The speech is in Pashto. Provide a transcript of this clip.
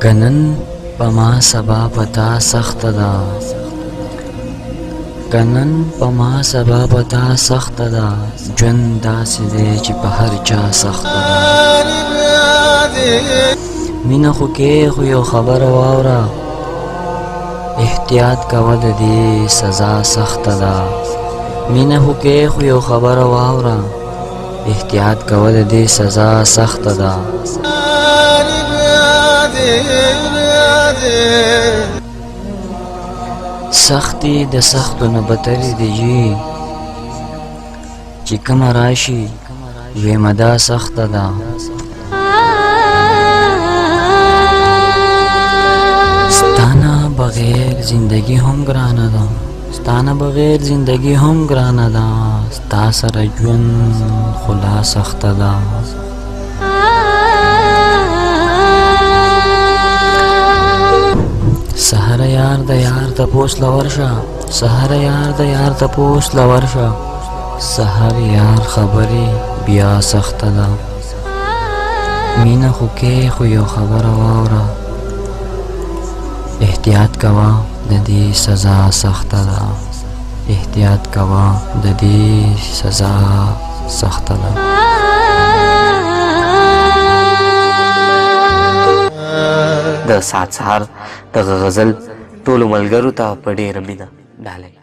کنن پما سبا پتا سخت دا کنن پما سبا پتا سخت دا ژوند داسې دی چې په هر چا سخت دا مینه خو کې خو یو خبره واوره احتیاط کوه د دې سزا سخت ده مینه خو کې خو یو خبره واوره احتیاط کوه د دې سزا سخت ده سختی د سختو نه بترې دی جی چې کومه راشي ویمه دا سخته ده ستانه بغیر زندگی هم ګرانه ده ستانه بغیر زندگی هم ګرانه ده ستا سره ژوند خو لا سخته ده سحر یار د یار تپوس لورشه سحر یار د یار تپوس لورشه سحر یار خبرې بیا سخته ده مینه خو کې خو یو خبره واوره احتیاط کوه د دې سزا سخته ده احتیاط کوه د دې سزا سخته ده د سات سهار دغه غزل ټولو ملګرو ته په ډېره مینه ډالۍ